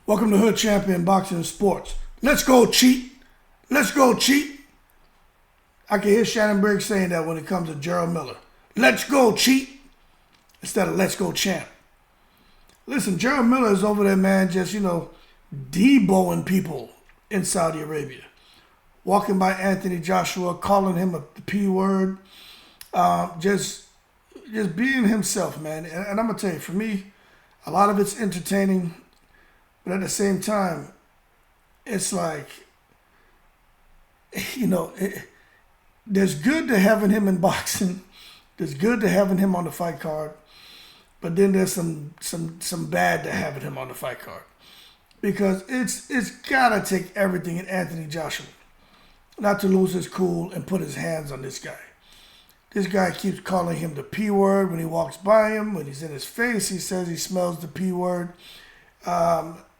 Welcome to Hood Champion Boxing and Sports. Let's go cheat. Let's go cheat. I can hear Shannon Briggs saying that when it comes to Jarrell Miller. Let's go cheat instead of let's go champ. Listen, Jarrell Miller is over there, man, just, deboing people in Saudi Arabia. Walking by Anthony Joshua, calling him the P word. Just being himself, man. And I'm going to tell you, for me, a lot of it's entertaining. But at the same time, it's like, there's good to having him in boxing. There's good to having him on the fight card. But then there's some bad to having him on the fight card. Because it's got to take everything in Anthony Joshua not to lose his cool and put his hands on this guy. This guy keeps calling him the P word when he walks by him. When he's in his face, he says he smells the P word.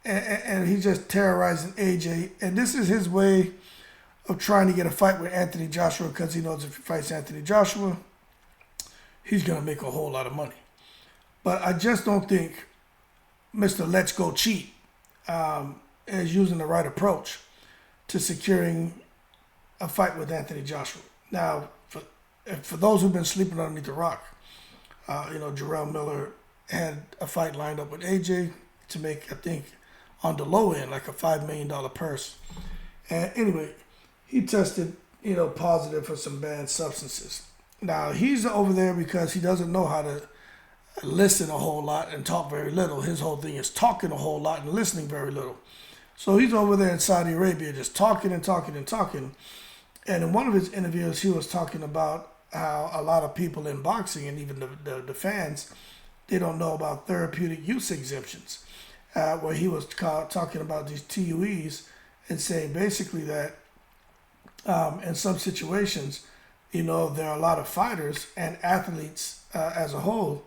And he's just terrorizing AJ. And this is his way of trying to get a fight with Anthony Joshua because he knows if he fights Anthony Joshua, he's going to make a whole lot of money. But I just don't think Mr. Let's Go Cheat is using the right approach to securing a fight with Anthony Joshua. Now, for those who've been sleeping underneath the rock, Jarrell Miller had a fight lined up with AJ to make, I think, on the low end, like a $5 million purse. And anyway, he tested, positive for some banned substances. Now, he's over there because he doesn't know how to listen a whole lot and talk very little. His whole thing is talking a whole lot and listening very little. So he's over there in Saudi Arabia just talking and talking and talking. And in one of his interviews, he was talking about how a lot of people in boxing and even the fans, they don't know about therapeutic use exemptions. Where he was talking about these TUEs and saying basically that in some situations, there are a lot of fighters and athletes as a whole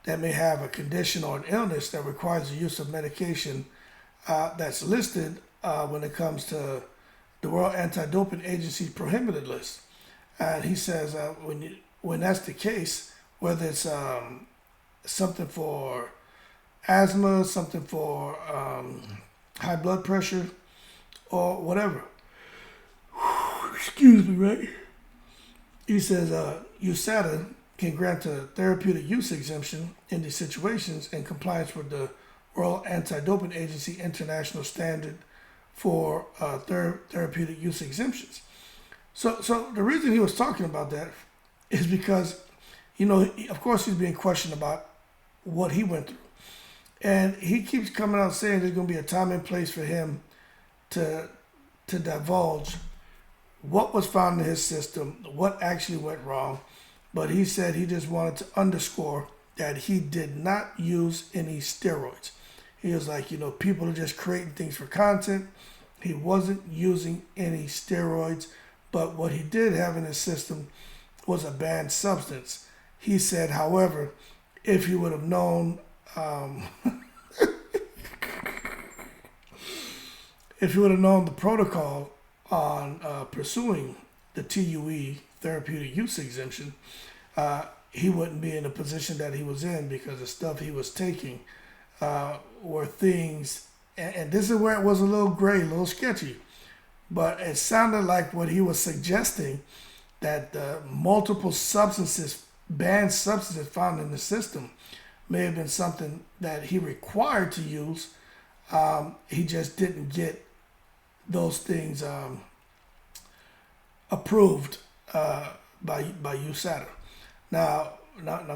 that may have a condition or an illness that requires the use of medication that's listed when it comes to the World Anti-Doping Agency's prohibited list. And he says when that's the case, whether it's something for asthma, something for high blood pressure, or whatever. Excuse me, right? He says USADA can grant a therapeutic use exemption in these situations in compliance with the World Anti-Doping Agency International Standard for therapeutic use exemptions. So the reason he was talking about that is because, of course he's being questioned about what he went through. And he keeps coming out saying there's going to be a time and place for him to divulge what was found in his system, what actually went wrong. But he said he just wanted to underscore that he did not use any steroids. He was like, people are just creating things for content. He wasn't using any steroids. But what he did have in his system was a banned substance. He said, however, if he would have known if you would have known the protocol on pursuing the TUE therapeutic use exemption, he wouldn't be in the position that he was in because the stuff he was taking were things, and this is where it was a little gray, a little sketchy, but it sounded like what he was suggesting, that the multiple substances, banned substances found in the system may have been something that he required to use. He just didn't get those things approved by USADA. Now,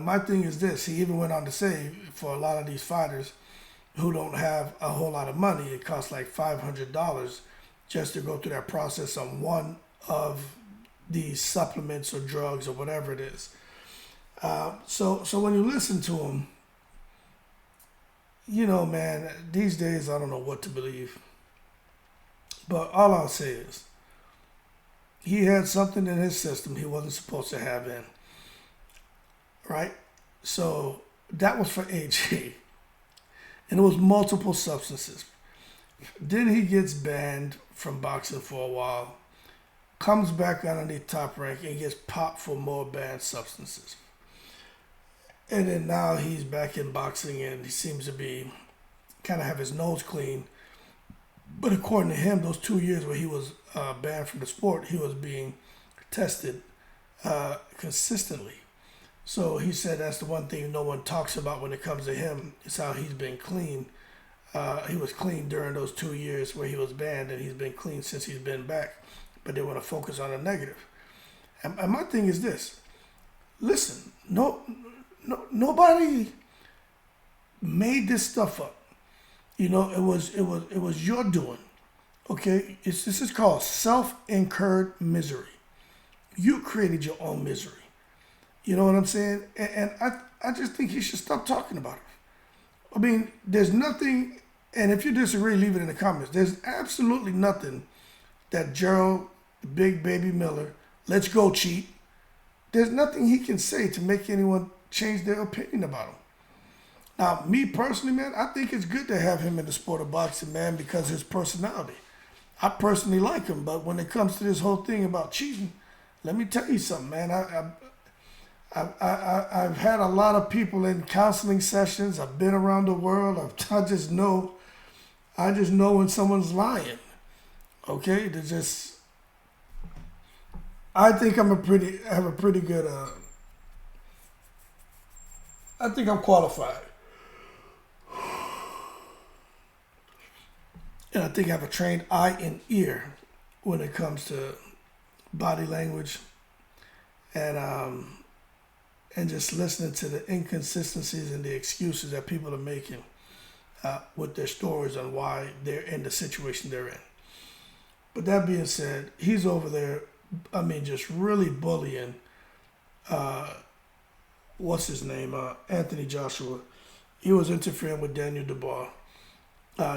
my thing is this. He even went on to say for a lot of these fighters who don't have a whole lot of money, it costs like $500 just to go through that process on one of these supplements or drugs or whatever it is. So when you listen to him, man, these days I don't know what to believe. But all I'll say is he had something in his system he wasn't supposed to have in. Right? So that was for AJ. And it was multiple substances. Then he gets banned from boxing for a while, comes back underneath Top Rank and gets popped for more banned substances. And then now he's back in boxing and he seems to be kind of have his nose clean But according to him, those 2 years where he was banned from the sport, he was being tested consistently. So he said that's the one thing no one talks about when it comes to him, is how he's been clean. He was clean during those 2 years where he was banned, and he's been clean since he's been back. But they want to focus on the negative. And my thing is this: listen, nobody made this stuff up. You know, it was your doing. Okay, this is called self-incurred misery. You created your own misery. You know what I'm saying? And I just think he should stop talking about it. I mean, there's nothing, and if you disagree, leave it in the comments. There's absolutely nothing that Jarrell, Big Baby Miller, let's go cheat. There's nothing he can say to make anyone change their opinion about him. Now, me personally, man, I think it's good to have him in the sport of boxing, man, because of his personality. I personally like him, but when it comes to this whole thing about cheating, let me tell you something, man. I've had a lot of people in counseling sessions. I've been around the world. I just know when someone's lying. Okay, I think I think I'm qualified. And I think I have a trained eye and ear when it comes to body language and just listening to the inconsistencies and the excuses that people are making with their stories on why they're in the situation they're in. But that being said, he's over there, I mean, just really bullying, what's his name, Anthony Joshua. He was interfering with Daniel Dubois.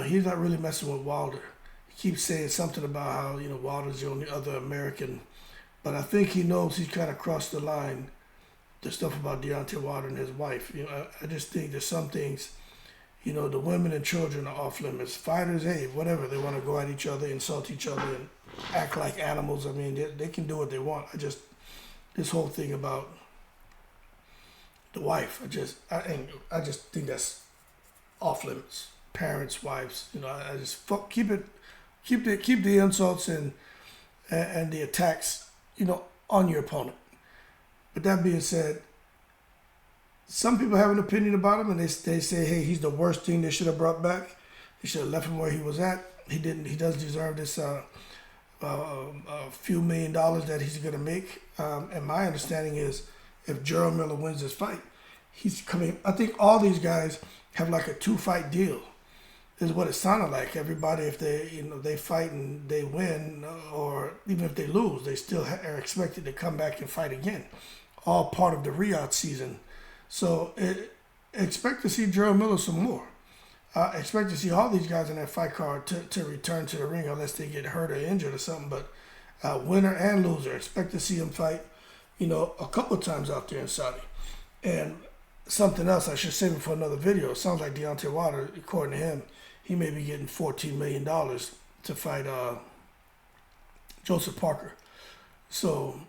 He's not really messing with Wilder. He keeps saying something about how, you know, Wilder's the only other American. But I think he knows he's kind of crossed the line, the stuff about Deontay Wilder and his wife. You know, I just think there's some things, you know, the women and children are off limits. Fighters, hey, whatever. They want to go at each other, insult each other, and act like animals. I mean, they can do what they want. This whole thing about the wife, I just think that's off limits. Parents, wives, you know, I just keep the insults and the attacks, you know, on your opponent. But that being said, some people have an opinion about him, and they say, hey, he's the worst thing they should have brought back. They should have left him where he was at. He didn't. He doesn't deserve this few $1 million that he's going to make. And my understanding is, if Jarrell Miller wins this fight, he's coming. I think all these guys have like a 2-fight deal. Is what it sounded like. Everybody, if they fight and they win, or even if they lose, they still are expected to come back and fight again. All part of the Riyadh season. So expect to see Jarrell Miller some more. Expect to see all these guys in that fight card to return to the ring unless they get hurt or injured or something. But winner and loser, expect to see them fight, you know, a couple of times out there in Saudi. And something else I should save it for another video. It sounds like Deontay Wilder, according to him, he may be getting $14 million to fight Joseph Parker. So,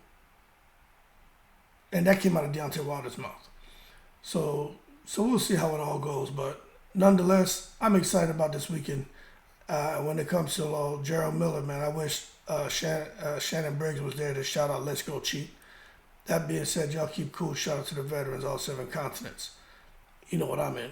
and that came out of Deontay Wilder's mouth. So we'll see how it all goes. But nonetheless, I'm excited about this weekend. When it comes to Jarrell Miller, man, I wish Shannon Briggs was there to shout out, let's go cheat. That being said, y'all keep cool. Shout out to the veterans, all 7 continents. You know what I mean.